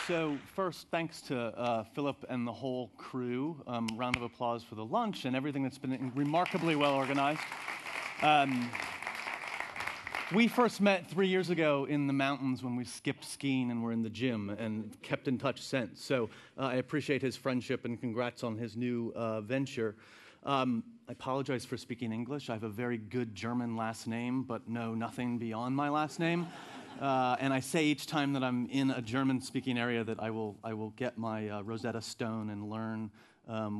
So first, thanks to Philip and the whole crew. Round of applause for the lunch and everything that's been remarkably well organized. We first met 3 years ago in the mountains when we skipped skiing and were in the gym and kept in touch since. So I appreciate his friendship and congrats on his new venture. I apologize for speaking English. I have a very good German last name, but know nothing beyond my last name. And I say each time that I'm in a German-speaking area that I will get my Rosetta Stone and learn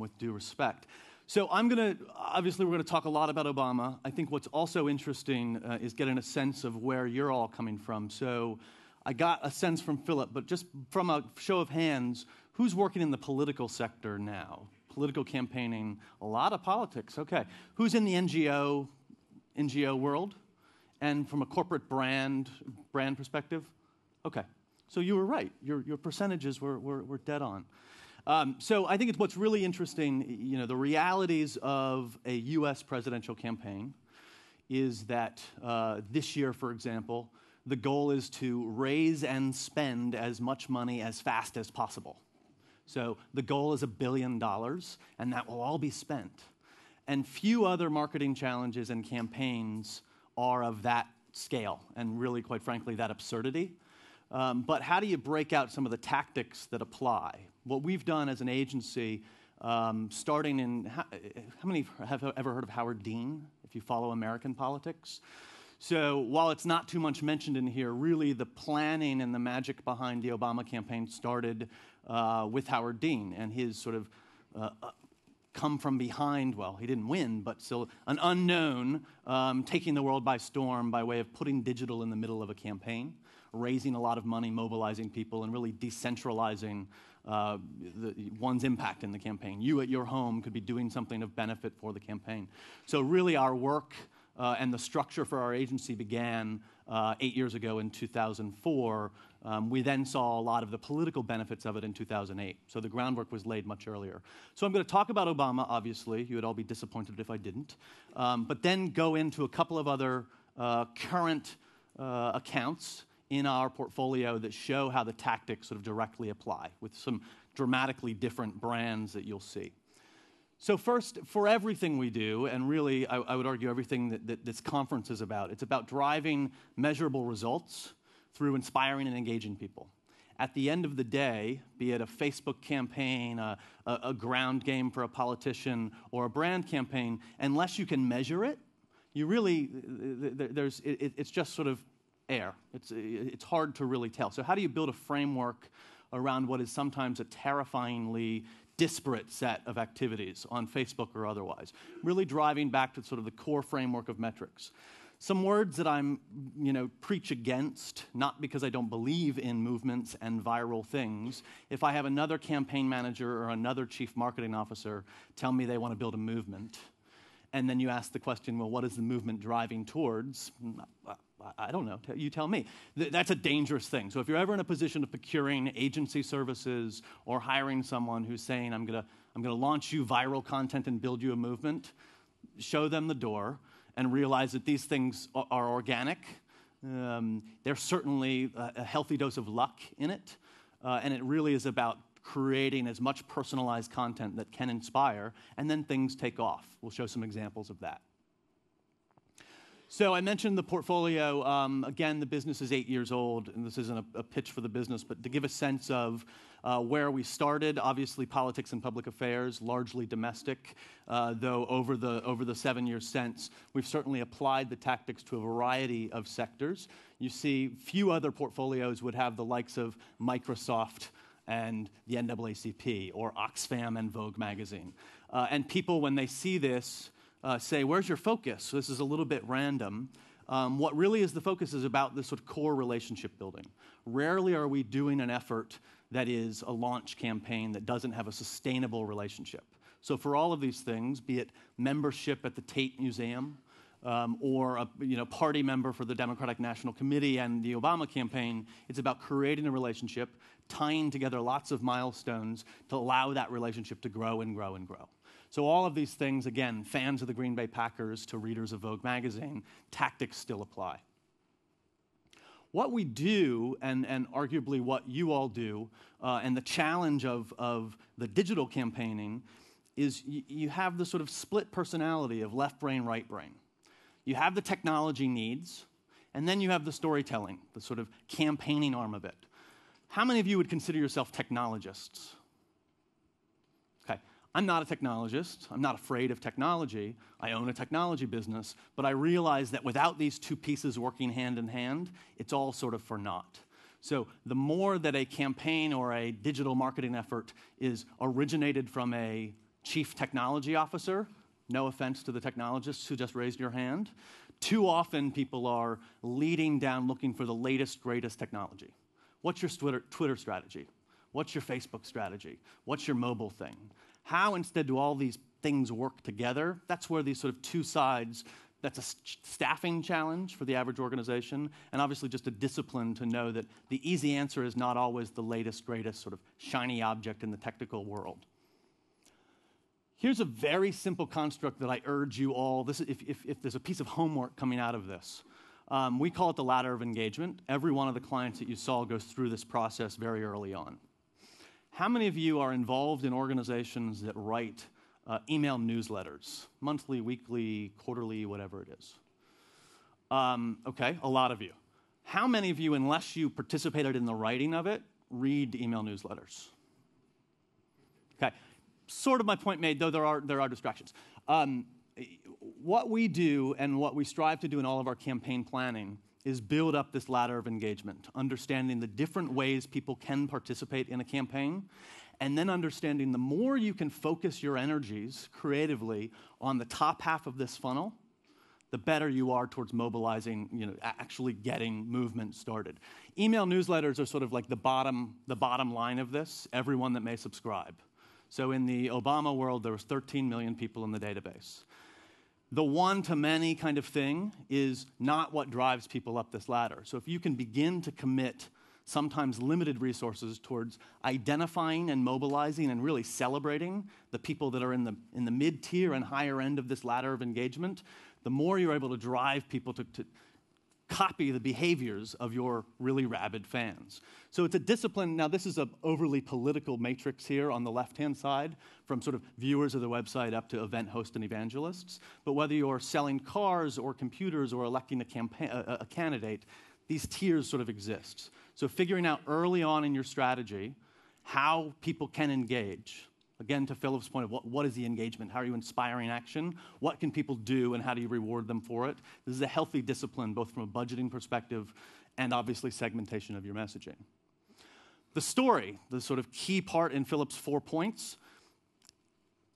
with due respect. So obviously we're going to talk a lot about Obama. I think what's also interesting is getting a sense of where you're all coming from. So I got a sense from Philip, but just from a show of hands, who's working in the political sector now? Political campaigning, a lot of politics, okay. Who's in the NGO world? And from a corporate brand perspective? Okay, so you were right. Your percentages were dead on. So I think it's what's really interesting, the realities of a U.S. presidential campaign is that this year, for example, the goal is to raise and spend as much money as fast as possible. So the goal is $1 billion, and that will all be spent. And few other marketing challenges and campaigns are of that scale, and really, quite frankly, that absurdity. But how do you break out some of the tactics that apply? What we've done as an agency, starting in, how many have ever heard of Howard Dean, if you follow American politics? So while it's not too much mentioned in here, really the planning and the magic behind the Obama campaign started with Howard Dean and his sort of come from behind, well, he didn't win, but still an unknown, taking the world by storm by way of putting digital in the middle of a campaign, raising a lot of money, mobilizing people, and really decentralizing one's impact in the campaign. You at your home could be doing something of benefit for the campaign. So really our work and the structure for our agency began 8 years ago in 2004. We then saw a lot of the political benefits of it in 2008. So the groundwork was laid much earlier. So I'm going to talk about Obama, obviously. You would all be disappointed if I didn't. But then go into a couple of other current accounts in our portfolio that show how the tactics sort of directly apply with some dramatically different brands that you'll see. So first, for everything we do, and really I would argue everything that this conference is about, it's about driving measurable results through inspiring and engaging people. At the end of the day, be it a Facebook campaign, a ground game for a politician, or a brand campaign, unless you can measure it, you really, it's just sort of air. It's hard to really tell. So how do you build a framework around what is sometimes a terrifyingly disparate set of activities on Facebook or otherwise, really driving back to sort of the core framework of metrics. Some words that I'm, preach against, not because I don't believe in movements and viral things. If I have another campaign manager or another chief marketing officer tell me they want to build a movement, and then you ask the question, well, what is the movement driving towards? I don't know. You tell me. That's a dangerous thing. So if you're ever in a position of procuring agency services or hiring someone who's saying, I'm gonna launch you viral content and build you a movement, show them the door and realize that these things are organic. There's certainly a healthy dose of luck in it. And it really is about creating as much personalized content that can inspire, and then things take off. We'll show some examples of that. So I mentioned the portfolio. Again, the business is 8 years old, and this isn't a pitch for the business, but to give a sense of where we started, obviously politics and public affairs, largely domestic, though over the 7 years since, we've certainly applied the tactics to a variety of sectors. You see, few other portfolios would have the likes of Microsoft and the NAACP, or Oxfam and Vogue magazine. And people, when they see this, say, where's your focus? So this is a little bit random. What really is the focus is about this sort of core relationship building. Rarely are we doing an effort that is a launch campaign that doesn't have a sustainable relationship. So for all of these things, be it membership at the Tate Museum, or a party member for the Democratic National Committee and the Obama campaign, it's about creating a relationship, tying together lots of milestones to allow that relationship to grow and grow and grow. So all of these things, again, fans of the Green Bay Packers to readers of Vogue magazine, tactics still apply. What we do, and arguably what you all do, and the challenge of the digital campaigning, is you have the sort of split personality of left brain, right brain. You have the technology needs, and then you have the storytelling, the sort of campaigning arm of it. How many of you would consider yourself technologists? Okay, I'm not a technologist. I'm not afraid of technology. I own a technology business, but I realize that without these two pieces working hand in hand, it's all sort of for naught. So the more that a campaign or a digital marketing effort is originated from a chief technology officer, no offense to the technologists who just raised your hand, too often people are leading down looking for the latest, greatest technology. What's your Twitter strategy? What's your Facebook strategy? What's your mobile thing? How instead do all these things work together? That's where these sort of two sides, that's a staffing challenge for the average organization, and obviously just a discipline to know that the easy answer is not always the latest, greatest sort of shiny object in the technical world. Here's a very simple construct that I urge you all, this, if there's a piece of homework coming out of this. We call it the ladder of engagement. Every one of the clients that you saw goes through this process very early on. How many of you are involved in organizations that write email newsletters, monthly, weekly, quarterly, whatever it is? Okay, a lot of you. How many of you, unless you participated in the writing of it, read email newsletters? Okay. Sort of my point made, though there are distractions. What we do and what we strive to do in all of our campaign planning is build up this ladder of engagement, understanding the different ways people can participate in a campaign, and then understanding the more you can focus your energies creatively on the top half of this funnel, the better you are towards mobilizing, actually getting movement started. Email newsletters are sort of like the bottom line of this, everyone that may subscribe. So in the Obama world, there was 13 million people in the database. The one-to-many kind of thing is not what drives people up this ladder. So if you can begin to commit sometimes limited resources towards identifying and mobilizing and really celebrating the people that are in the mid-tier and higher end of this ladder of engagement, the more you're able to drive people to copy the behaviors of your really rabid fans. So it's a discipline. Now, this is an overly political matrix here on the left-hand side, from sort of viewers of the website up to event hosts and evangelists. But whether you're selling cars or computers or electing a candidate, these tiers sort of exist. So figuring out early on in your strategy how people can engage. Again, to Philip's point of what is the engagement? How are you inspiring action? What can people do, and how do you reward them for it? This is a healthy discipline, both from a budgeting perspective and obviously segmentation of your messaging. The story, the sort of key part in Philip's 4 points.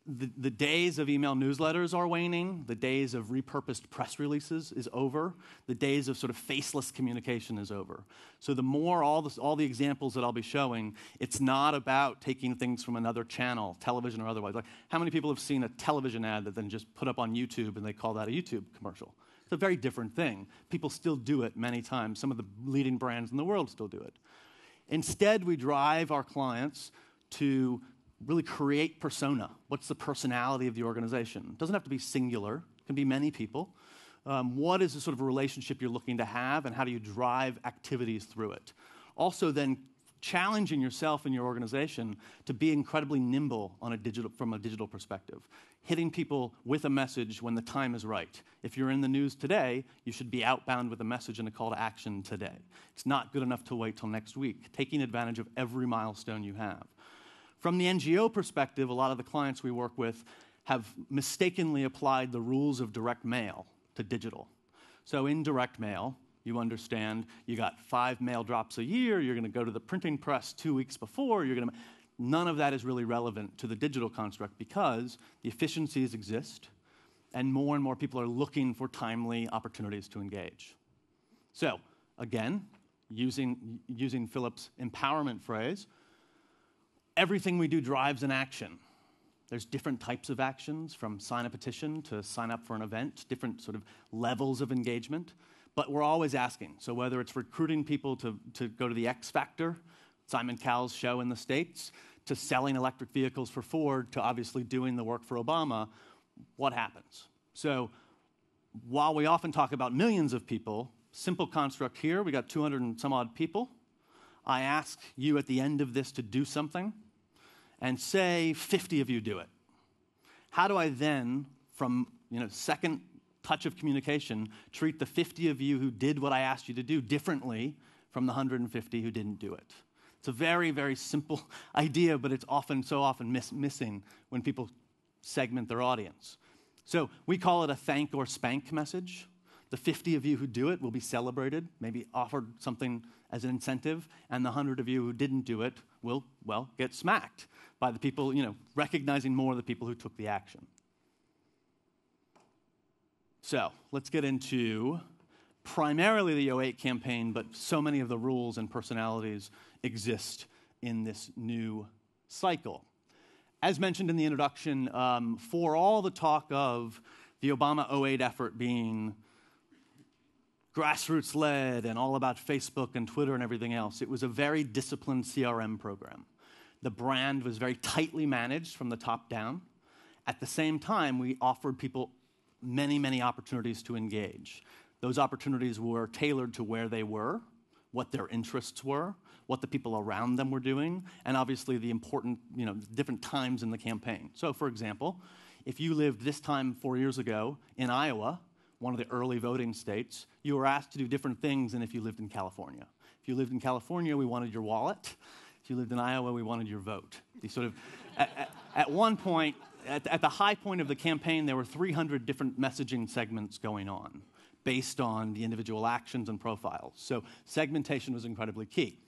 The days of email newsletters are waning. The days of repurposed press releases is over. The days of sort of faceless communication is over. So the more all the examples that I'll be showing, it's not about taking things from another channel, television or otherwise. Like, how many people have seen a television ad that then just put up on YouTube and they call that a YouTube commercial? It's a very different thing. People still do it many times. Some of the leading brands in the world still do it. Instead, we drive our clients to really create persona. What's the personality of the organization? It doesn't have to be singular. It can be many people. What is the sort of relationship you're looking to have, and how do you drive activities through it? Also then challenging yourself and your organization to be incredibly nimble from a digital perspective. Hitting people with a message when the time is right. If you're in the news today, you should be outbound with a message and a call to action today. It's not good enough to wait till next week. Taking advantage of every milestone you have. From the NGO perspective, a lot of the clients we work with have mistakenly applied the rules of direct mail to digital. So in direct mail, you understand you got 5 mail drops a year, you're going to go to the printing press 2 weeks before, none of that is really relevant to the digital construct because the efficiencies exist and more people are looking for timely opportunities to engage. So again, using Philip's empowerment phrase, everything we do drives an action. There's different types of actions, from sign a petition to sign up for an event, different sort of levels of engagement. But we're always asking. So whether it's recruiting people to go to the X Factor, Simon Cowell's show in the States, to selling electric vehicles for Ford, to obviously doing the work for Obama, what happens? So while we often talk about millions of people, simple construct here. We got 200 and some odd people. I ask you at the end of this to do something, and say 50 of you do it. How do I then, from second touch of communication, treat the 50 of you who did what I asked you to do differently from the 150 who didn't do it? It's a very, very simple idea, but it's so often missing when people segment their audience. So we call it a thank or spank message. The 50 of you who do it will be celebrated, maybe offered something as an incentive, and the 100 of you who didn't do it will, well, get smacked by the people, recognizing more of the people who took the action. So let's get into primarily the 08 campaign, but so many of the rules and personalities exist in this new cycle. As mentioned in the introduction, for all the talk of the Obama 08 effort being grassroots-led and all about Facebook and Twitter and everything else, it was a very disciplined CRM program. The brand was very tightly managed from the top down. At the same time, we offered people many, many opportunities to engage. Those opportunities were tailored to where they were, what their interests were, what the people around them were doing, and obviously the important, different times in the campaign. So, for example, if you lived this time 4 years ago in Iowa, one of the early voting states, you were asked to do different things than if you lived in California. If you lived in California, we wanted your wallet. If you lived in Iowa, we wanted your vote. These sort of, at one point, at the high point of the campaign, there were 300 different messaging segments going on based on the individual actions and profiles. So segmentation was incredibly key.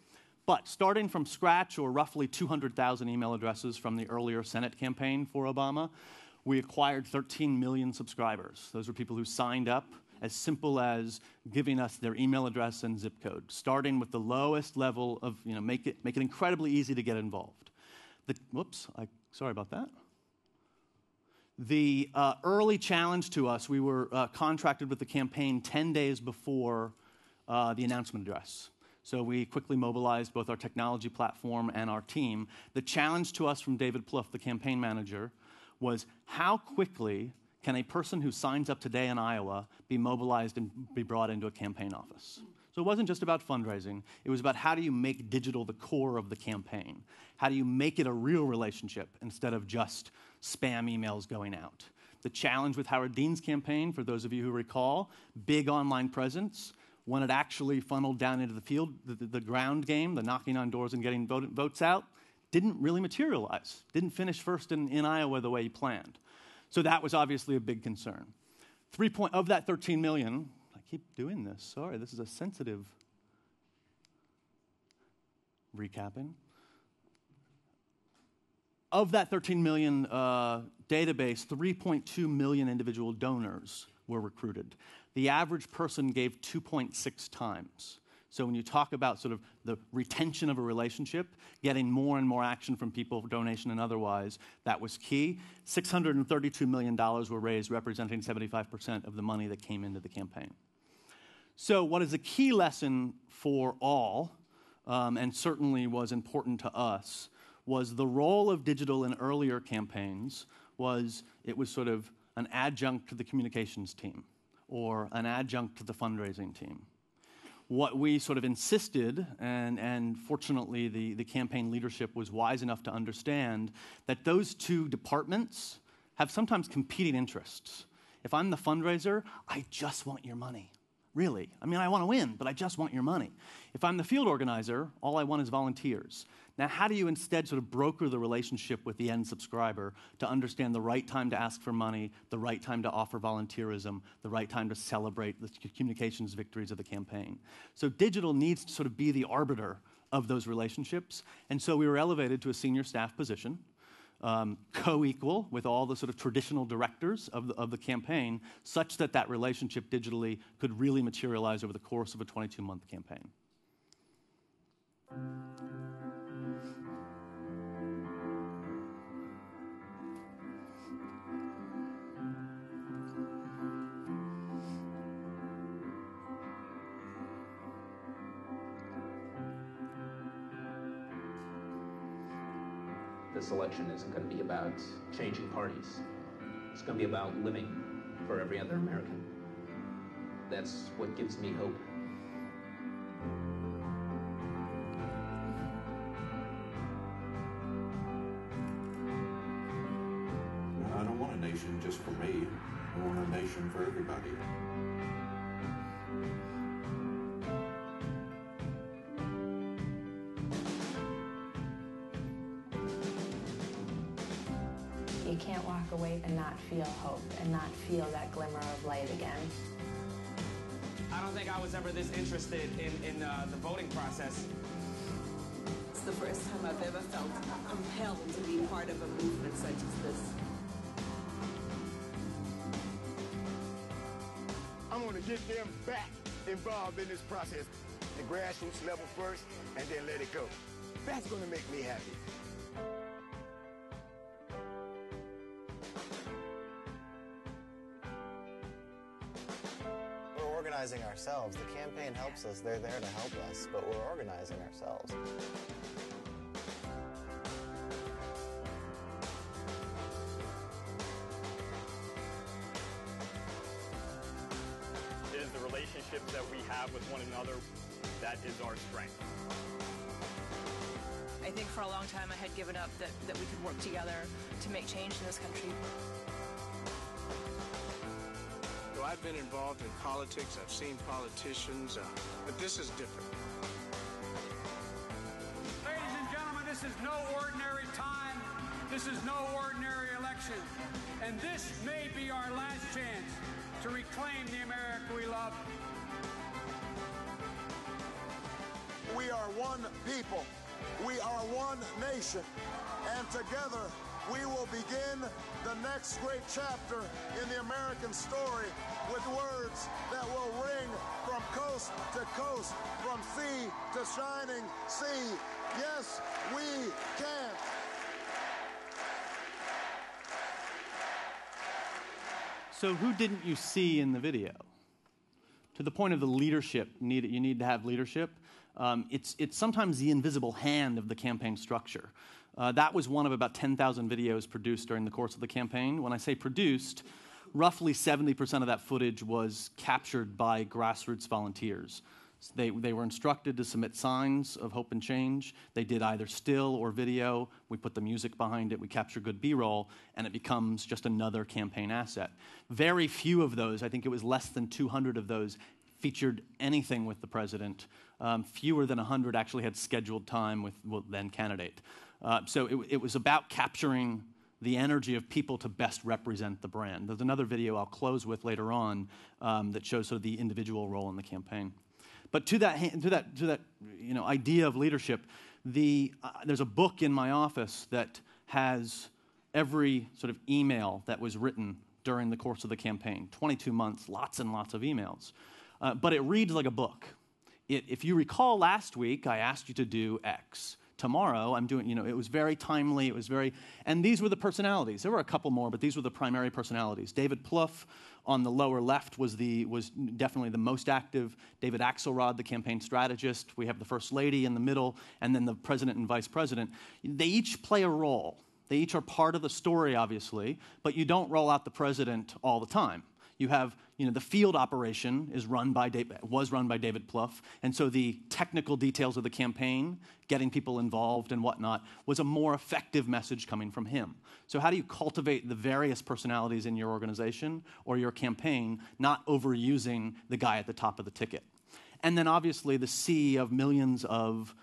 But starting from scratch, or roughly 200,000 email addresses from the earlier Senate campaign for Obama, we acquired 13 million subscribers. Those were people who signed up, as simple as giving us their email address and zip code, starting with the lowest level of, make it incredibly easy to get involved. Sorry about that. The early challenge to us, we were contracted with the campaign 10 days before the announcement address. So we quickly mobilized both our technology platform and our team. The challenge to us from David Plouffe, the campaign manager, was how quickly can a person who signs up today in Iowa be mobilized and be brought into a campaign office? So it wasn't just about fundraising. It was about how do you make digital the core of the campaign? How do you make it a real relationship instead of just spam emails going out? The challenge with Howard Dean's campaign, for those of you who recall, big online presence. When it actually funneled down into the field, the ground game, the knocking on doors and getting votes out, didn't really materialize. Didn't finish first in Iowa the way he planned. So that was obviously a big concern. Of that 13 million, I keep doing this, sorry, this is a sensitive recapping. Of that 13 million database, 3.2 million individual donors were recruited. The average person gave 2.6 times. So when you talk about sort of the retention of a relationship, getting more and more action from people, donation and otherwise, that was key. $632 million were raised, representing 75% of the money that came into the campaign. So what is a key lesson for all, and certainly was important to us, was the role of digital in earlier campaigns it was sort of an adjunct to the communications team or an adjunct to the fundraising team. What we sort of insisted, and fortunately the campaign leadership was wise enough to understand, that those two departments have sometimes competing interests. If I'm the fundraiser, I just want your money. Really. I mean, I want to win, but I just want your money. If I'm the field organizer, all I want is volunteers. Now, how do you instead sort of broker the relationship with the end subscriber to understand the right time to ask for money, the right time to offer volunteerism, the right time to celebrate the communications victories of the campaign? So digital needs to sort of be the arbiter of those relationships. And so we were elevated to a senior staff position, co-equal with all the sort of traditional directors of the campaign, such that that relationship digitally could really materialize over the course of a 22-month campaign. This election isn't going to be about changing parties. It's going to be about living for every other American. That's what gives me hope. We want a nation for everybody. You can't walk away and not feel hope and not feel that glimmer of light again. I don't think I was ever this interested in the voting process. It's the first time I've ever felt compelled to be part of a movement such as this. I want to get them back involved in this process. The grassroots level first, and then let it go. That's going to make me happy. We're organizing ourselves. The campaign helps us. They're there to help us, but we're organizing ourselves. It is the relationships that we have with one another that is our strength. I think for a long time I had given up that we could work together to make change in this country. So I've been involved in politics, I've seen politicians, but this is different. Ladies and gentlemen, this is no ordinary time. This is no ordinary election. And this may be our last chance to reclaim the America we love. We are one people. We are one nation. And together, we will begin the next great chapter in the American story with words that will ring from coast to coast, from sea to shining sea. Yes, we can. So who didn't you see in the video? To the point of the leadership, you need to have leadership. It's sometimes the invisible hand of the campaign structure. That was one of about 10,000 videos produced during the course of the campaign. When I say produced, roughly 70% of that footage was captured by grassroots volunteers. So they were instructed to submit signs of hope and change. They did either still or video. We put the music behind it. We capture good B-roll, and it becomes just another campaign asset. Very few of those, I think it was less than 200 of those, featured anything with the president. Fewer than 100 actually had scheduled time with then candidate. So it was about capturing the energy of people to best represent the brand. There's another video I'll close with later on that shows sort of the individual role in the campaign. But to that idea of leadership, there's a book in my office that has every sort of email that was written during the course of the campaign. 22 months, lots and lots of emails. But it reads like a book. If you recall last week, I asked you to do X. Tomorrow, I'm doing, it was very timely, and these were the personalities. There were a couple more, but these were the primary personalities. David Plouffe on the lower left was definitely the most active. David Axelrod, the campaign strategist. We have the First Lady in the middle, and then the President and Vice President. They each play a role. They each are part of the story, obviously, but you don't roll out the president all the time. You have, the field operation was run by David Plouffe, and so the technical details of the campaign, getting people involved and whatnot, was a more effective message coming from him. So how do you cultivate the various personalities in your organization or your campaign, not overusing the guy at the top of the ticket? And then obviously the sea of millions of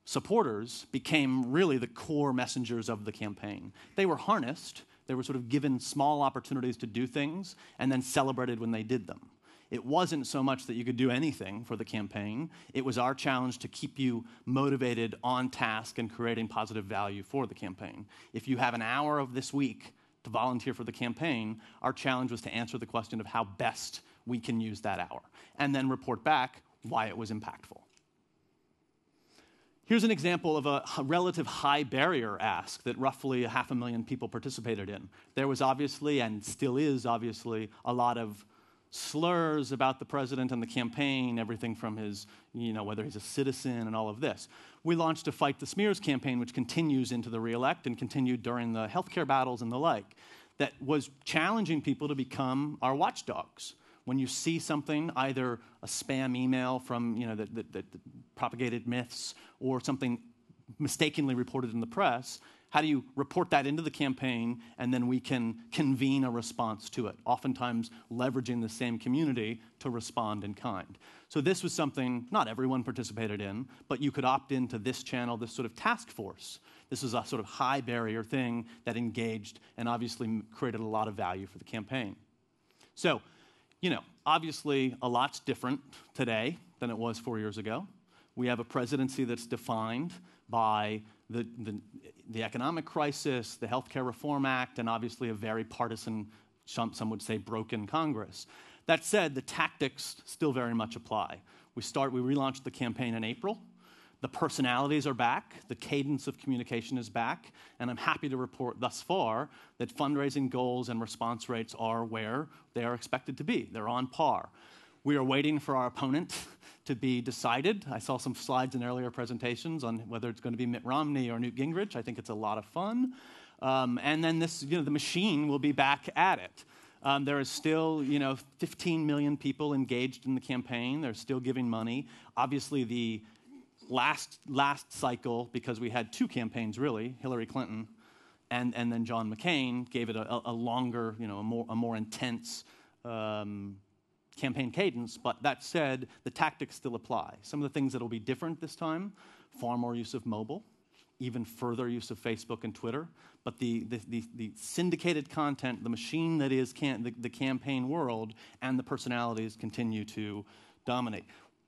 supporters became really the core messengers of the campaign. They were harnessed. They were sort of given small opportunities to do things and then celebrated when they did them. It wasn't so much that you could do anything for the campaign. It was our challenge to keep you motivated, on task, and creating positive value for the campaign. If you have an hour of this week to volunteer for the campaign, our challenge was to answer the question of how best we can use that hour, and then report back why it was impactful. Here's an example of a relative high barrier ask that roughly 500,000 people participated in. There was obviously, and still is obviously, a lot of slurs about the president and the campaign, everything from his, whether he's a citizen and all of this. We launched a Fight the Smears campaign, which continues into the re-elect and continued during the healthcare battles and the like, that was challenging people to become our watchdogs. When you see something, either a spam email from that propagated myths or something mistakenly reported in the press, How do you report that into the campaign, and then we can convene a response to it, oftentimes leveraging the same community to respond in kind. So this was something not everyone participated in, but you could opt into this channel, this sort of task force. This was a sort of high barrier thing that engaged and obviously created a lot of value for the campaign. So, you know, obviously a lot's different today than it was 4 years ago. We have a presidency that's defined by the economic crisis, the Healthcare Reform Act, and obviously a very partisan, some would say broken Congress. That said, the tactics still very much apply. We relaunched the campaign in April. The personalities are back, the cadence of communication is back, and I'm happy to report thus far that fundraising goals and response rates are where they are expected to be. They're on par. We are waiting for our opponent to be decided. I saw some slides in earlier presentations on whether it's going to be Mitt Romney or Newt Gingrich. I think it's a lot of fun. And then the machine will be back at it. There is still, 15 million people engaged in the campaign. They're still giving money. Obviously, the last cycle, because we had 2 campaigns really, Hillary Clinton and then John McCain, gave it a longer, a more intense campaign cadence. But that said, the tactics still apply. Some of the things that will be different this time: far more use of mobile, even further use of Facebook and Twitter. But the syndicated content, the machine that is the campaign world, and the personalities continue to dominate.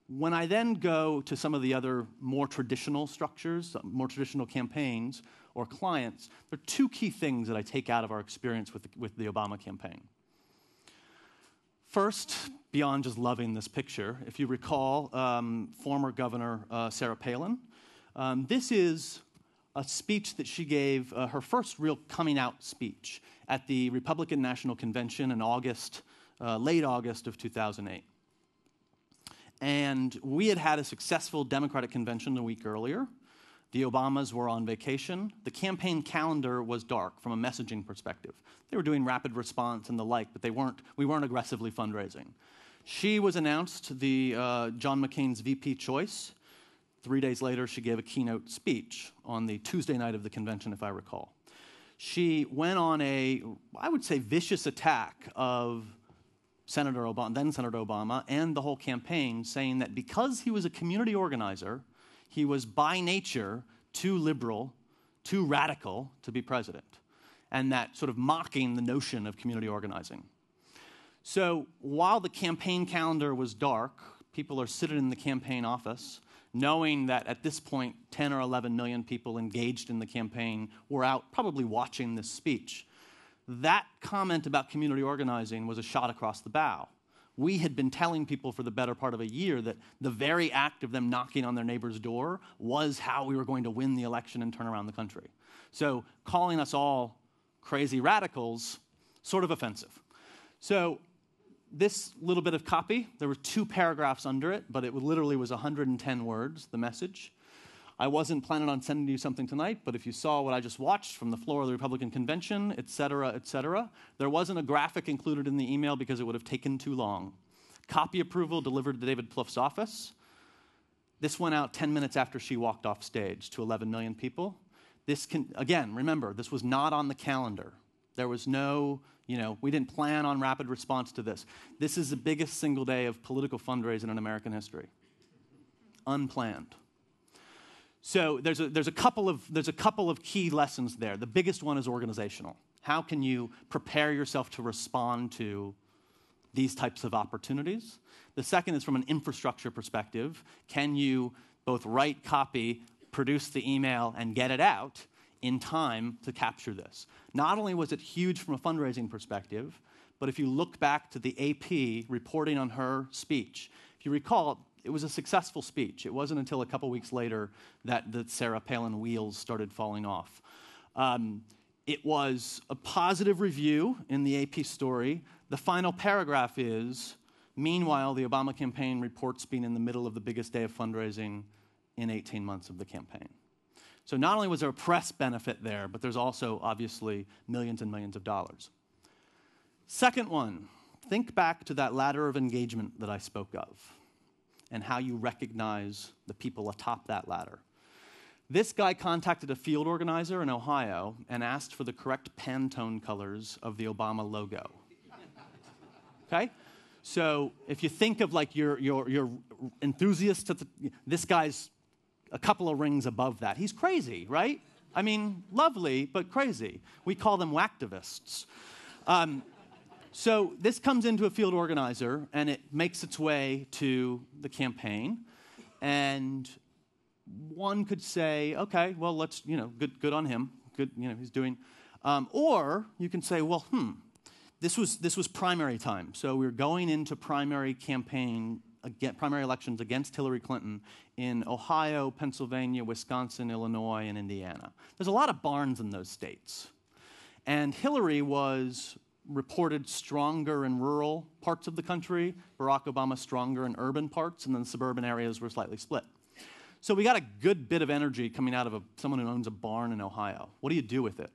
When I then go to some of the other more traditional structures, more traditional campaigns or clients, there are 2 key things that I take out of our experience with the Obama campaign. First, beyond just loving this picture, if you recall, former Governor Sarah Palin, this is a speech that she gave, her first real coming out speech at the Republican National Convention in August, late August of 2008. And we had a successful Democratic convention a week earlier. The Obamas were on vacation. The campaign calendar was dark from a messaging perspective. They were doing rapid response and the like, but we weren't aggressively fundraising. She was announced John McCain's VP choice. 3 days later, she gave a keynote speech on the Tuesday night of the convention, if I recall. She went on I would say, vicious attack of then Senator Obama, and the whole campaign, saying that because he was a community organizer, he was by nature too liberal, too radical to be president, and that sort of mocking the notion of community organizing. So while the campaign calendar was dark, people are sitting in the campaign office, knowing that at this point, 10 or 11 million people engaged in the campaign were out probably watching this speech. That comment about community organizing was a shot across the bow. We had been telling people for the better part of a year that the very act of them knocking on their neighbor's door was how we were going to win the election and turn around the country. So calling us all crazy radicals, sort of offensive. So this little bit of copy, there were 2 paragraphs under it, but it literally was 110 words, the message. I wasn't planning on sending you something tonight, but if you saw what I just watched from the floor of the Republican convention, et cetera, there wasn't a graphic included in the email because it would have taken too long. Copy approval delivered to David Plouffe's office. This went out 10 minutes after she walked off stage to 11 million people. Again, remember, this was not on the calendar. There was no, we didn't plan on rapid response to this. This is the biggest single day of political fundraising in American history. Unplanned. So there's a couple of key lessons there. The biggest one is organizational. How can you prepare yourself to respond to these types of opportunities? The second is from an infrastructure perspective. Can you both write copy, produce the email, and get it out in time to capture this? Not only was it huge from a fundraising perspective, but if you look back to the AP reporting on her speech, if you recall, it was a successful speech. It wasn't until a couple weeks later that the Sarah Palin wheels started falling off. It was a positive review in the AP story. The final paragraph is, meanwhile, the Obama campaign reports being in the middle of the biggest day of fundraising in 18 months of the campaign. So not only was there a press benefit there, but there's also, obviously, millions and millions of dollars. Second one, think back to that ladder of engagement that I spoke of and how you recognize the people atop that ladder. This guy contacted a field organizer in Ohio and asked for the correct Pantone colors of the Obama logo. Okay? So if you think of like your enthusiast, this guy's a couple of rings above that. He's crazy, right? I mean, lovely, but crazy. We call them whacktivists. So this comes into a field organizer, and it makes its way to the campaign. And one could say, okay, well, let's, good on him. Good, he's doing. Or you can say, well, this was primary time. So we're going into primary elections against Hillary Clinton in Ohio, Pennsylvania, Wisconsin, Illinois, and Indiana. There's a lot of barns in those states. And Hillary was reported stronger in rural parts of the country, Barack Obama stronger in urban parts, and then suburban areas were slightly split. So we got a good bit of energy coming out of someone who owns a barn in Ohio. What do you do with it?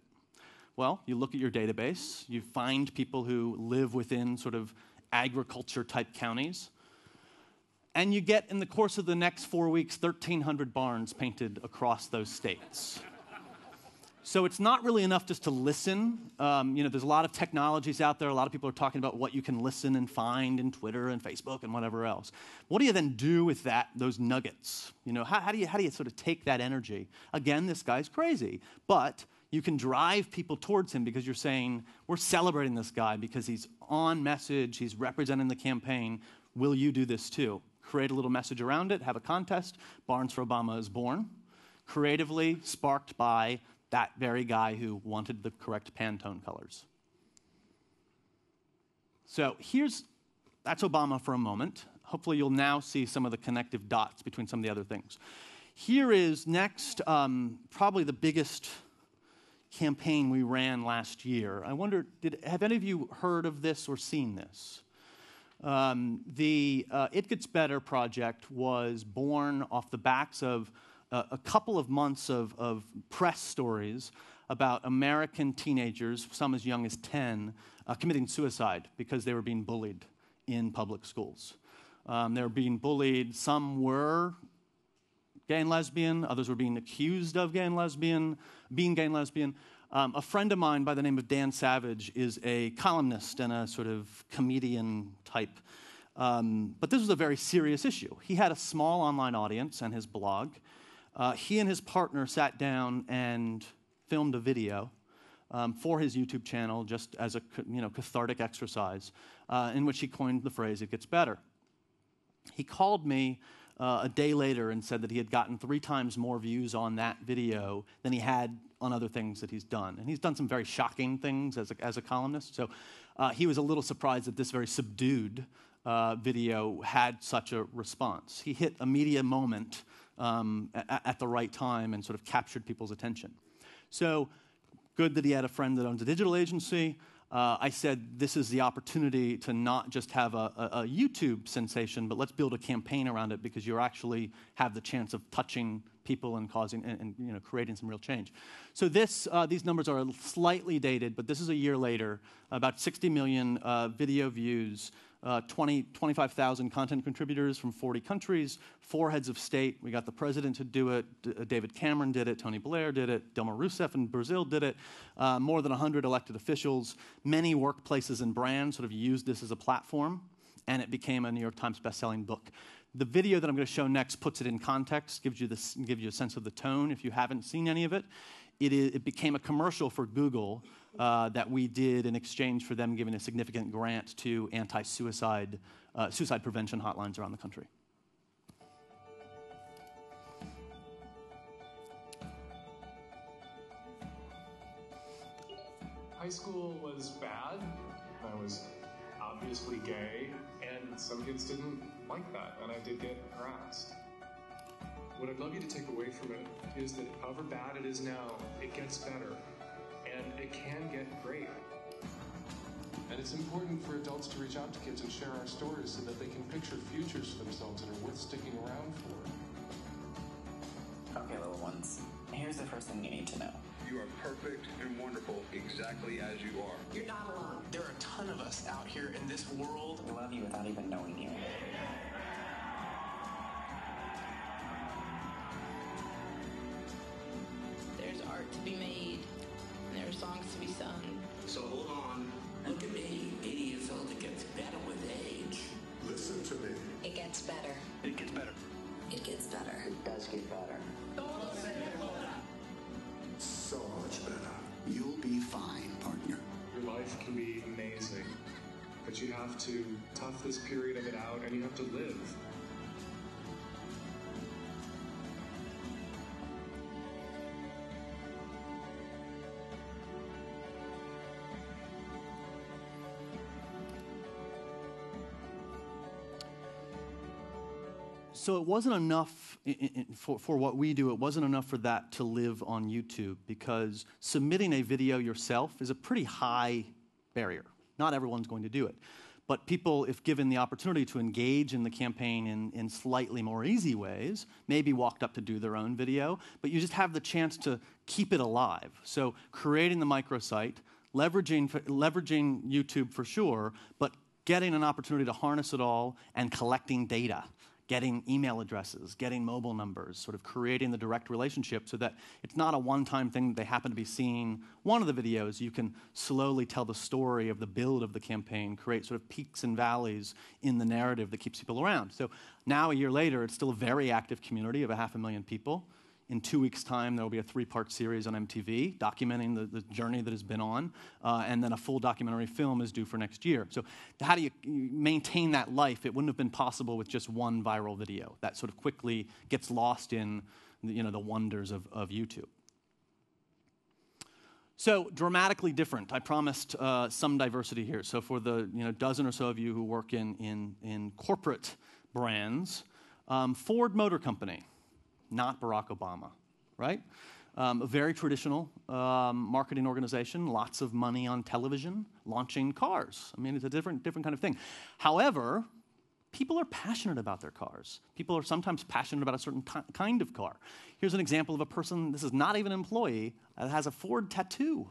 Well, you look at your database, you find people who live within sort of agriculture-type counties, and you get, in the course of the next 4 weeks, 1,300 barns painted across those states. So it's not really enough just to listen. There's a lot of technologies out there. A lot of people are talking about what you can listen and find in Twitter and Facebook and whatever else. What do you then do with those nuggets? How do you sort of take that energy? Again, this guy's crazy, but you can drive people towards him because you're saying, we're celebrating this guy because he's on message, he's representing the campaign. Will you do this too? Create a little message around it, have a contest. Barns for Obama is born, creatively sparked by that very guy who wanted the correct Pantone colors. So that's Obama for a moment. Hopefully you'll now see some of the connective dots between some of the other things. Here is next, probably the biggest campaign we ran last year. I wonder, have any of you heard of this or seen this? The It Gets Better project was born off the backs of a couple of months of press stories about American teenagers, some as young as 10, committing suicide because they were being bullied in public schools. They were being bullied. Some were gay and lesbian. Others were being accused of being gay and lesbian. A friend of mine by the name of Dan Savage is a columnist and a sort of comedian type. But this was a very serious issue. He had a small online audience and his blog. He and his partner sat down and filmed a video for his YouTube channel just as a cathartic exercise in which he coined the phrase, "It gets better." He called me a day later and said that he had gotten 3 times more views on that video than he had on other things that he's done. And he's done some very shocking things as a columnist. So he was a little surprised that this very subdued video had such a response. He hit a media moment at the right time and sort of captured people's attention. So good that he had a friend that owns a digital agency. I said, this is the opportunity to not just have a YouTube sensation, but let's build a campaign around it because you actually have the chance of touching people and causing and creating some real change. So these numbers are slightly dated, but this is a year later. About 60 million video views, 25,000 content contributors from 40 countries, 4 heads of state. We got the president to do it. David Cameron did it. Tony Blair did it. Dilma Rousseff in Brazil did it. More than 100 elected officials. Many workplaces and brands sort of used this as a platform, and it became a New York Times bestselling book. The video that I'm going to show next puts it in context, gives you a sense of the tone if you haven't seen any of it. It became a commercial for Google that we did in exchange for them giving a significant grant to anti-suicide suicide prevention hotlines around the country. High school was bad. I was obviously gay, and some kids didn't like that, and I did get harassed. What I'd love you to take away from it is that however bad it is now, it gets better, and it can get great. And it's important for adults to reach out to kids and share our stories so that they can picture futures for themselves that are worth sticking around for. Okay, little ones, here's the first thing you need to know. You are perfect and wonderful exactly as you are. You're not alone. There are a ton of us out here in this world. We love you without even knowing you. Look at me, 80 years old. It gets better with age. Listen to me. It gets better. It gets better. It gets better. It does get better. So much better. You'll be fine, partner. Your life can be amazing, but you have to tough this period of it out, and you have to live. So it wasn't enough for what we do, it wasn't enough for that to live on YouTube, because submitting a video yourself is a pretty high barrier. Not everyone's going to do it. But people, if given the opportunity to engage in the campaign in slightly more easy ways, maybe walked up to do their own video, but you just have the chance to keep it alive. So creating the microsite, leveraging YouTube for sure, but getting an opportunity to harness it all and collecting data. Getting email addresses, getting mobile numbers, sort of creating the direct relationship so that it's not a one-time thing that they happen to be seeing one of the videos. You can slowly tell the story of the build of the campaign, create sort of peaks and valleys in the narrative that keeps people around. So now, a year later, it's still a very active community of 500,000 people. In 2 weeks' time, there will be a 3-part series on MTV documenting the journey that has been on, and then a full documentary film is due for next year. So how do you maintain that life? It wouldn't have been possible with just one viral video. That sort of quickly gets lost in the wonders of YouTube. So dramatically different. I promised some diversity here. So for the dozen or so of you who work in corporate brands, Ford Motor Company. Not Barack Obama, right? A very traditional marketing organization, lots of money on television, launching cars. I mean, it's a different kind of thing. However, people are passionate about their cars. People are sometimes passionate about a certain kind of car. Here's an example of a person, this is not even an employee, that has a Ford tattoo.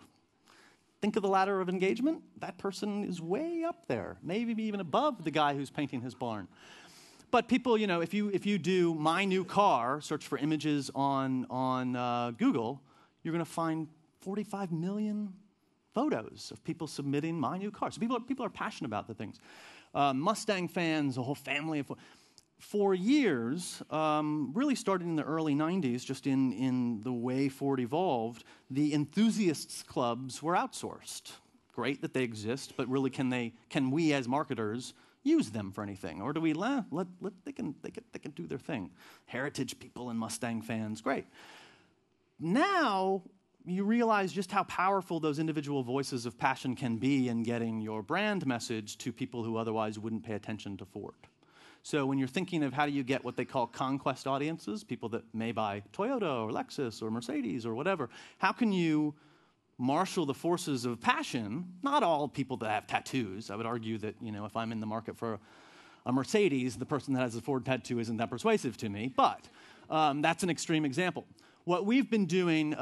Think of the ladder of engagement. That person is way up there, maybe even above the guy who's painting his barn. But people, if you do my new car, search for images on Google, you're going to find 45 million photos of people submitting my new car. So people are passionate about the things. Mustang fans, a whole family of. For years, really starting in the early 90s, just in the way Ford evolved, the enthusiasts clubs were outsourced. Great that they exist, but really can we as marketers use them for anything, or do we they can do their thing? Heritage people and Mustang fans, great. Now you realize just how powerful those individual voices of passion can be in getting your brand message to people who otherwise wouldn't pay attention to Ford. So when you're thinking of how do you get what they call conquest audiences, people that may buy Toyota or Lexus or Mercedes or whatever, how can you marshal the forces of passion? Not all people that have tattoos. I would argue that, if I'm in the market for a Mercedes, the person that has a Ford tattoo isn't that persuasive to me, but that's an extreme example. What we've been doing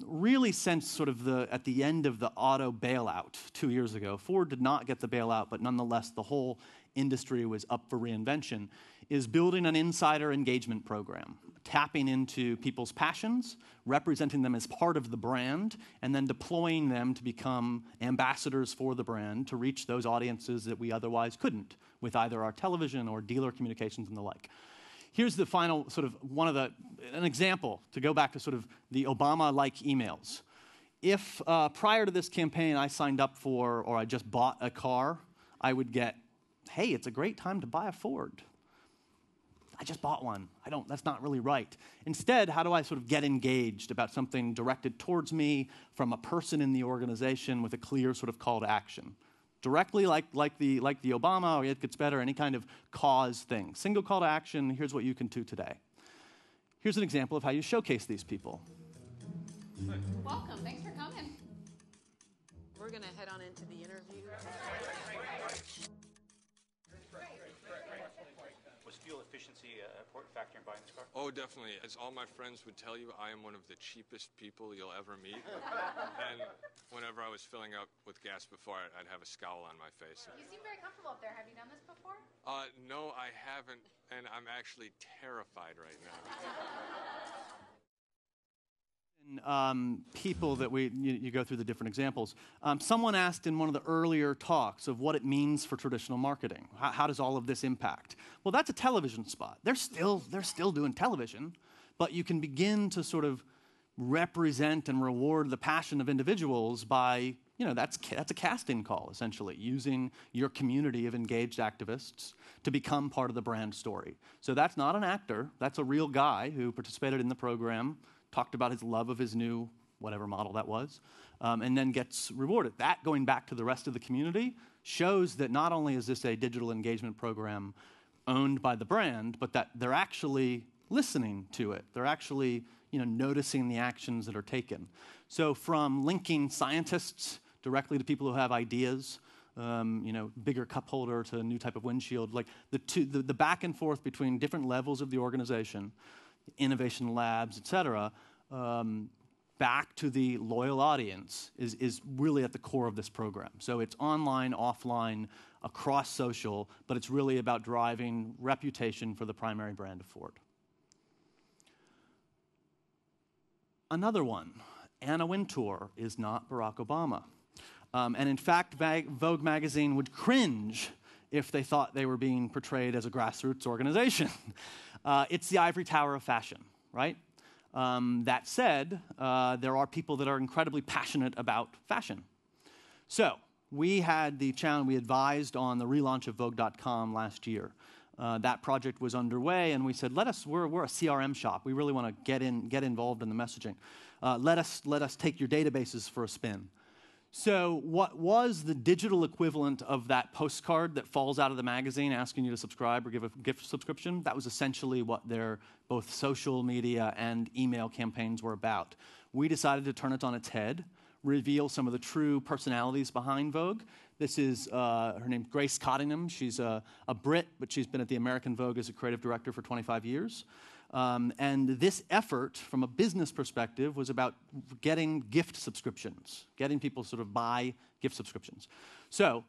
really since sort of at the end of the auto bailout 2 years ago, Ford did not get the bailout, but nonetheless the whole industry was up for reinvention, is building an insider engagement program, tapping into people's passions, representing them as part of the brand, and then deploying them to become ambassadors for the brand to reach those audiences that we otherwise couldn't with either our television or dealer communications and the like. Here's the final sort of an example to go back to sort of the Obama-like emails. If prior to this campaign I signed up for or I just bought a car, I would get, hey, it's a great time to buy a Ford. I just bought one. That's not really right. Instead, how do I sort of get engaged about something directed towards me from a person in the organization with a clear sort of call to action? Directly like the Obama or It Gets Better, any kind of cause thing. Single call to action, here's what you can do today. Here's an example of how you showcase these people. Welcome, thanks for coming. We're gonna head on into the interview. Was fuel efficiency an important factor in buying this car? Oh, definitely. As all my friends would tell you, I am one of the cheapest people you'll ever meet. And whenever I was filling up with gas before, I'd have a scowl on my face. You seem very comfortable up there. Have you done this before? No, I haven't, and I'm actually terrified right now. People that you go through the different examples. Someone asked in one of the earlier talks of what it means for traditional marketing. How does all of this impact? Well, that's a television spot. They're still doing television, but you can begin to sort of represent and reward the passion of individuals by, that's a casting call, essentially, using your community of engaged activists to become part of the brand story. So that's not an actor. That's a real guy who participated in the program, talked about his love of his new whatever model that was, and then gets rewarded. That, going back to the rest of the community, shows that not only is this a digital engagement program owned by the brand, but that they're actually listening to it. They're actually noticing the actions that are taken. So from linking scientists directly to people who have ideas, bigger cup holder to a new type of windshield, like the back and forth between different levels of the organization, innovation labs, et cetera, back to the loyal audience is really at the core of this program. So it's online, offline, across social, but it's really about driving reputation for the primary brand of Ford. Another one, Anna Wintour is not Barack Obama. And in fact, Vogue magazine would cringe if they thought they were being portrayed as a grassroots organization. It's the ivory tower of fashion, right? That said, there are people that are incredibly passionate about fashion. So we had the challenge, we advised on the relaunch of Vogue.com last year. That project was underway, and we said, we're a CRM shop. We really want to get involved in the messaging. Let us take your databases for a spin. So what was the digital equivalent of that postcard that falls out of the magazine asking you to subscribe or give a gift subscription? That was essentially what their both social media and email campaigns were about. We decided to turn it on its head, reveal some of the true personalities behind Vogue. This is her name's Grace Cottingham. She's a Brit, but she's been at the American Vogue as a creative director for 25 years. And this effort, from a business perspective, was about getting gift subscriptions, getting people to sort of buy gift subscriptions. So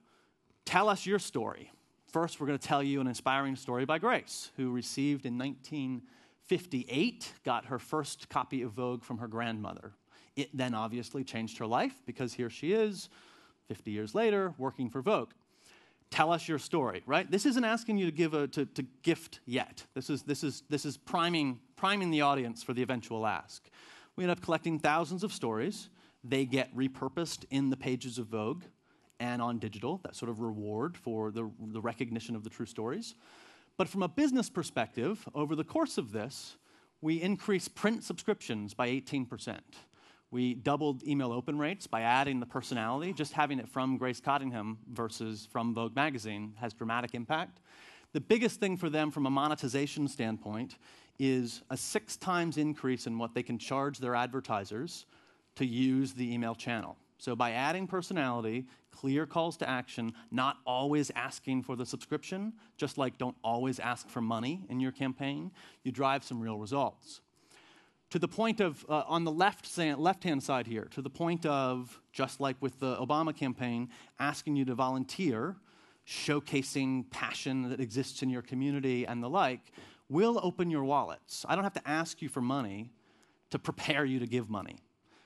tell us your story. First, we're going to tell you an inspiring story by Grace, who received in 1958, got her first copy of Vogue from her grandmother. It then obviously changed her life, because here she is, 50 years later, working for Vogue. Tell us your story, right? This isn't asking you to gift yet. This is priming the audience for the eventual ask. We end up collecting thousands of stories. They get repurposed in the pages of Vogue and on digital, that sort of reward for the recognition of the true stories. But from a business perspective, over the course of this, we increased print subscriptions by 18%. We doubled email open rates by adding the personality. Just having it from Grace Cottingham versus from Vogue magazine has dramatic impact. The biggest thing for them from a monetization standpoint is a 6 times increase in what they can charge their advertisers to use the email channel. So by adding personality, clear calls to action, not always asking for the subscription, just like don't always ask for money in your campaign, you drive some real results. To the point of, on the left-hand side here, to the point of, just like with the Obama campaign, asking you to volunteer, showcasing passion that exists in your community and the like, we'll open your wallets. I don't have to ask you for money to prepare you to give money.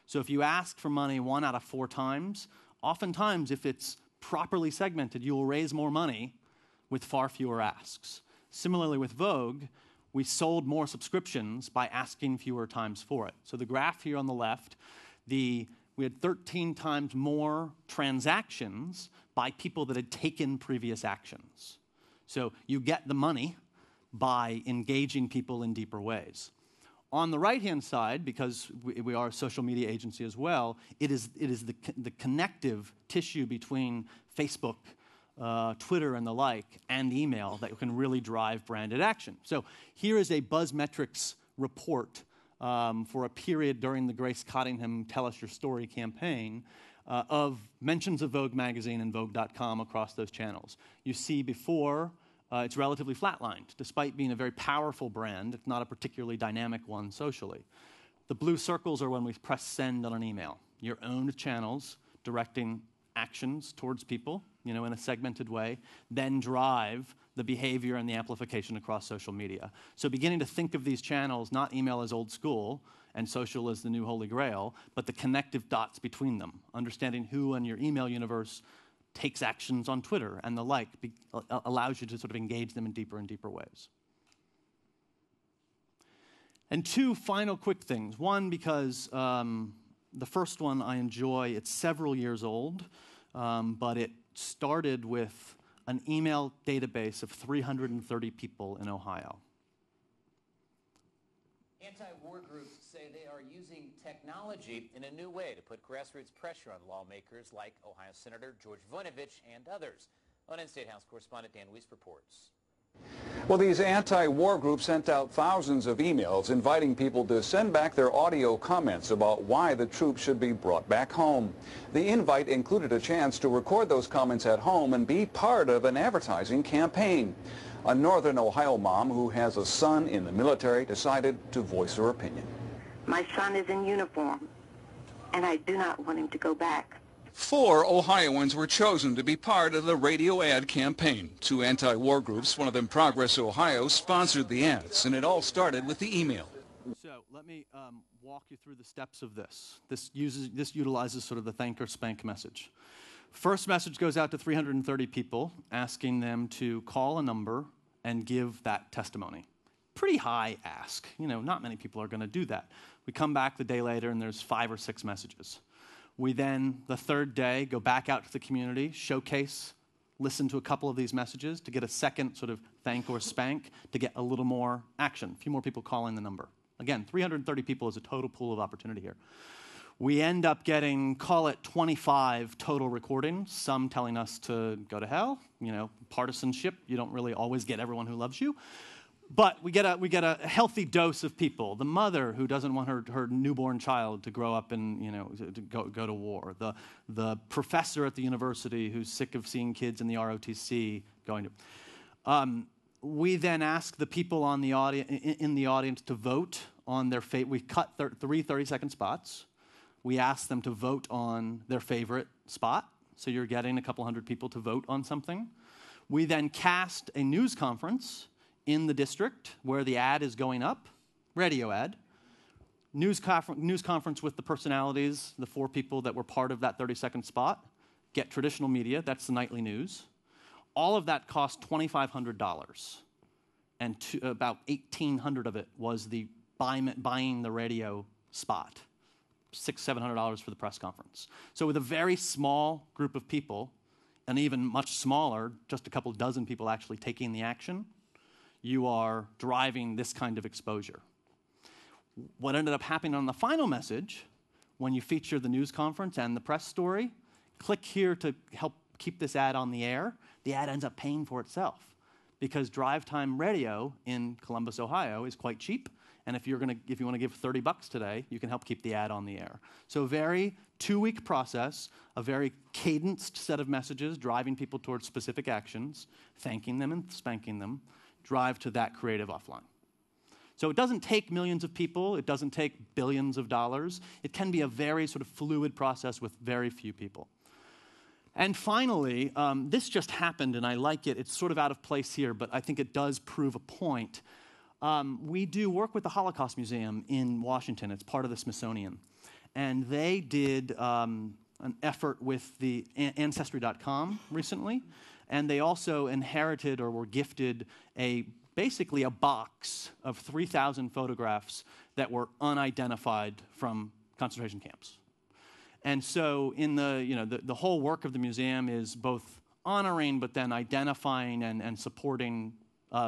So if you ask for money 1 out of 4 times, oftentimes if it's properly segmented, you will raise more money with far fewer asks. Similarly with Vogue, we sold more subscriptions by asking fewer times for it. So the graph here on the left, we had 13 times more transactions by people that had taken previous actions. So you get the money by engaging people in deeper ways. On the right-hand side, because we are a social media agency as well, it is the connective tissue between Facebook, Twitter and the like, and email that can really drive branded action. So here is a BuzzMetrics report for a period during the Grace Cottingham Tell Us Your Story campaign of mentions of Vogue magazine and Vogue.com across those channels. You see before, it's relatively flatlined. Despite being a very powerful brand, it's not a particularly dynamic one socially. The blue circles are when we press send on an email. Your own channels directing actions towards people, in a segmented way, then drive the behavior and the amplification across social media. So beginning to think of these channels, not email as old school, and social is the new holy grail, but the connective dots between them, understanding who in your email universe takes actions on Twitter and the like, allows you to sort of engage them in deeper and deeper ways. And two final quick things. One, because the first one I enjoy, it's several years old, but it started with an email database of 330 people in Ohio. Anti-war groups say they are using technology in a new way to put grassroots pressure on lawmakers like Ohio Senator George Voinovich and others. ONN State House correspondent Dan Weiss reports. Well, these anti-war groups sent out thousands of emails inviting people to send back their audio comments about why the troops should be brought back home. The invite included a chance to record those comments at home and be part of an advertising campaign. A northern Ohio mom who has a son in the military decided to voice her opinion. My son is in uniform, and I do not want him to go back. 4 Ohioans were chosen to be part of the radio ad campaign. 2 anti-war groups, one of them Progress Ohio, sponsored the ads, and it all started with the email. So let me walk you through the steps of this. This utilizes sort of the thank or spank message. First message goes out to 330 people, asking them to call a number and give that testimony. Pretty high ask. You know, not many people are going to do that. We come back the day later, and there's 5 or 6 messages. We then, the third day, go back out to the community, showcase, listen to a couple of these messages to get a second sort of thank or spank to get a little more action, a few more people calling the number. Again, 330 people is a total pool of opportunity here. We end up getting, call it 25 total recordings, some telling us to go to hell, you know, partisanship. You don't really always get everyone who loves you. But we get a healthy dose of people. The mother who doesn't want her newborn child to grow up and, you know, to go to war. The professor at the university who's sick of seeing kids in the ROTC going to. We then ask the people on the in the audience to vote on their favorite. We cut 3 30-second spots. We ask them to vote on their favorite spot. So you're getting a couple hundred people to vote on something. We then cast a news conference in the district where the ad is going up, radio ad, news conference with the personalities, the 4 people that were part of that 30-second spot, get traditional media, that's the nightly news. All of that cost $2,500, and about $1,800 of it was the buying the radio spot, $600-700 for the press conference. So with a very small group of people, and even much smaller, just a couple dozen people actually taking the action, you are driving this kind of exposure. What ended up happening on the final message, when you feature the news conference and the press story, click here to help keep this ad on the air, the ad ends up paying for itself. Because drive time radio in Columbus, Ohio is quite cheap, and if you want to give $30 today, you can help keep the ad on the air. So a very 2-week process, a very cadenced set of messages driving people towards specific actions, thanking them and spanking them, drive to that creative offline. So it doesn't take millions of people. It doesn't take billions of dollars. It can be a very sort of fluid process with very few people. And finally, this just happened, and I like it. It's sort of out of place here, but I think it does prove a point. We do work with the Holocaust Museum in Washington. It's part of the Smithsonian. And they did an effort with the Ancestry.com recently. And they also inherited or were gifted basically a box of 3,000 photographs that were unidentified from concentration camps. And so in the whole work of the museum is both honoring but then identifying and supporting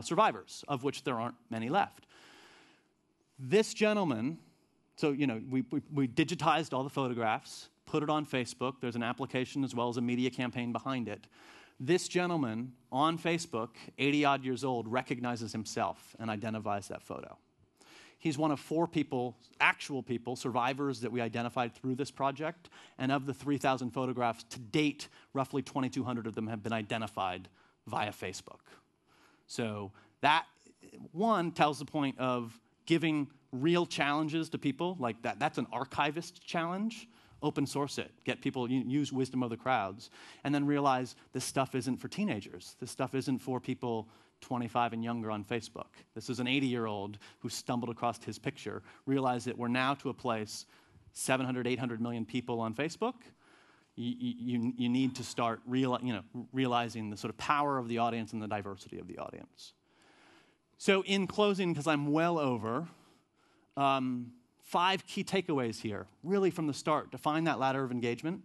survivors, of which there aren't many left. This gentleman, so we digitized all the photographs, put it on Facebook. There's an application as well as a media campaign behind it. This gentleman on Facebook, 80-odd years old, recognizes himself and identifies that photo. He's one of 4 people, actual people, survivors that we identified through this project, and of the 3,000 photographs, to date, roughly 2,200 of them have been identified via Facebook. So that, one, tells the point of giving real challenges to people, like that. That's an archivist challenge. Open source it, get people, use wisdom of the crowds, and then realize this stuff isn't for teenagers. This stuff isn't for people 25 and younger on Facebook. This is an 80-year-old who stumbled across his picture, realized that we're now to a place, 700, 800 million people on Facebook. You need to start realizing the sort of power of the audience and the diversity of the audience. So in closing, because I'm well over, 5 key takeaways here, really from the start. Define that ladder of engagement,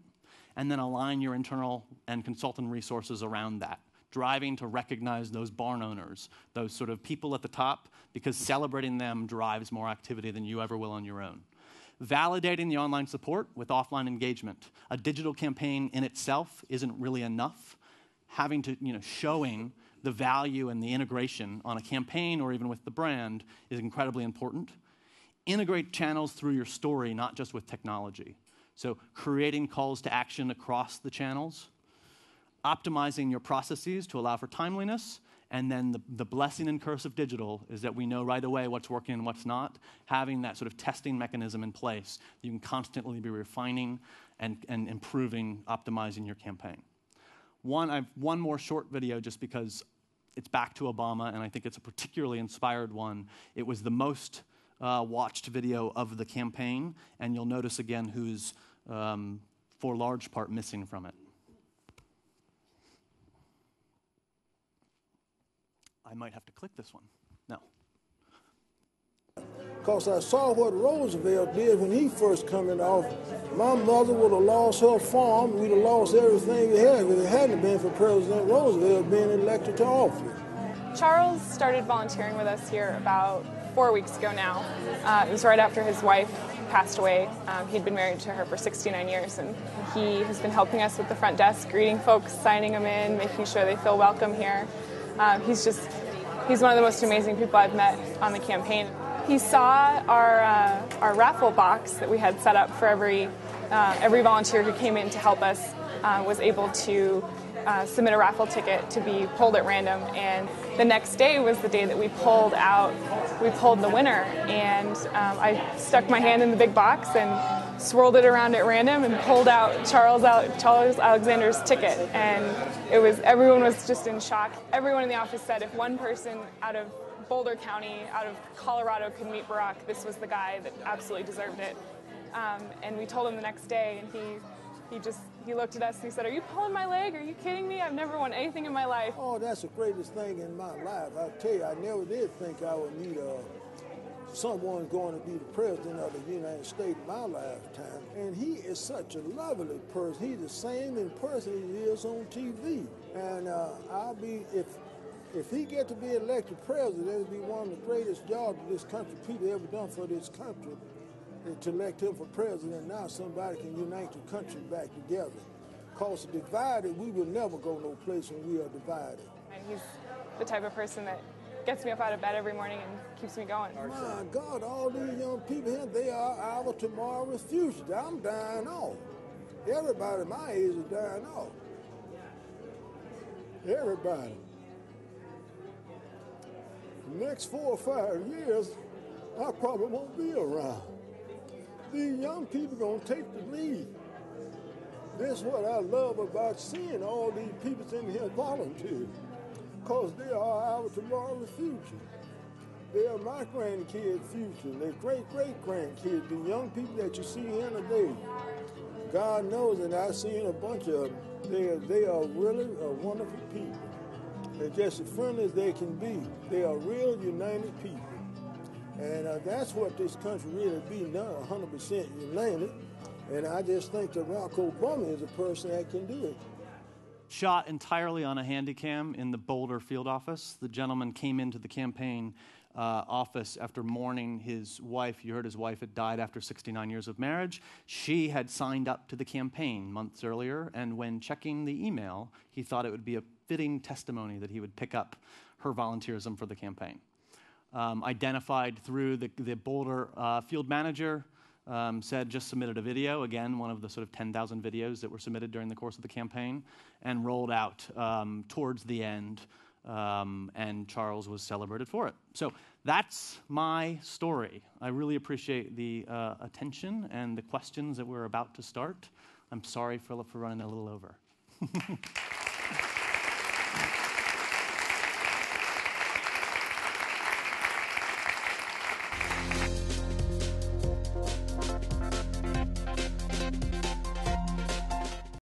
and then align your internal and consultant resources around that, driving to recognize those barn owners, those sort of people at the top, because celebrating them drives more activity than you ever will on your own. Validating the online support with offline engagement. A digital campaign in itself isn't really enough. Having to, showing the value and the integration on a campaign or even with the brand is incredibly important. Integrate channels through your story, not just with technology. So creating calls to action across the channels. Optimizing your processes to allow for timeliness. And then the blessing and curse of digital is that we know right away what's working and what's not. Having that sort of testing mechanism in place, you can constantly be refining and improving, optimizing your campaign. I have one more short video just because it's back to Obama, and I think it's a particularly inspired one. It was the most watched video of the campaign, and you'll notice again who's, for large part, missing from it. I might have to click this one. No. Because I saw what Roosevelt did when he first came in office. My mother would have lost her farm. We'd have lost everything we had if it hadn't been for President Roosevelt being elected to office. Charles started volunteering with us here about 4 weeks ago now. It was right after his wife passed away. He'd been married to her for 69 years, and he has been helping us with the front desk, greeting folks, signing them in, making sure they feel welcome here. He's one of the most amazing people I've met on the campaign. He saw our raffle box that we had set up for every volunteer who came in to help us was able to submit a raffle ticket to be pulled at random, and the next day was the day that we pulled the winner, and I stuck my hand in the big box and swirled it around at random and pulled out Charles Alexander's ticket, and everyone was just in shock. Everyone in the office said if one person out of Boulder County, out of Colorado could meet Barack, this was the guy that absolutely deserved it. And we told him the next day, and he looked at us and he said, "Are you pulling my leg? Are you kidding me? I've never won anything in my life." Oh, that's the greatest thing in my life. I tell you, I never did think I would meet someone going to be the president of the United States in my lifetime. And he is such a lovely person. He's the same in person as he is on TV. And if he get to be elected president, it'll be one of the greatest jobs this country people ever done for this country. To elect him for president, now somebody can unite the country back together. Because divided, we will never go no place when we are divided. And he's the type of person that gets me up out of bed every morning and keeps me going. My God, all these young people here, they are our tomorrow's future. I'm dying off. Everybody my age is dying off. Everybody. The next 4 or 5 years, I probably won't be around. These young people gonna take the lead. That's what I love about seeing all these people in here volunteer, because they are our tomorrow's future. They are my grandkids' future, their great-great-grandkids, the young people that you see here today. God knows, and I've seen a bunch of them. They are really a wonderful people. They're just as friendly as they can be. They are real united people. And that's what this country really be now, 100% united. And I just think that Barack Obama is a person that can do it. Shot entirely on a Handycam in the Boulder field office. The gentleman came into the campaign office after mourning his wife. You heard his wife had died after 69 years of marriage. She had signed up to the campaign months earlier, and when checking the email, he thought it would be a fitting testimony that he would pick up her volunteerism for the campaign. Identified through the Boulder field manager, said just submitted a video, again, one of the sort of 10,000 videos that were submitted during the course of the campaign, and rolled out towards the end, and Charles was celebrated for it. So that's my story. I really appreciate the attention and the questions that we're about to start. I'm sorry, Philip, for running a little over.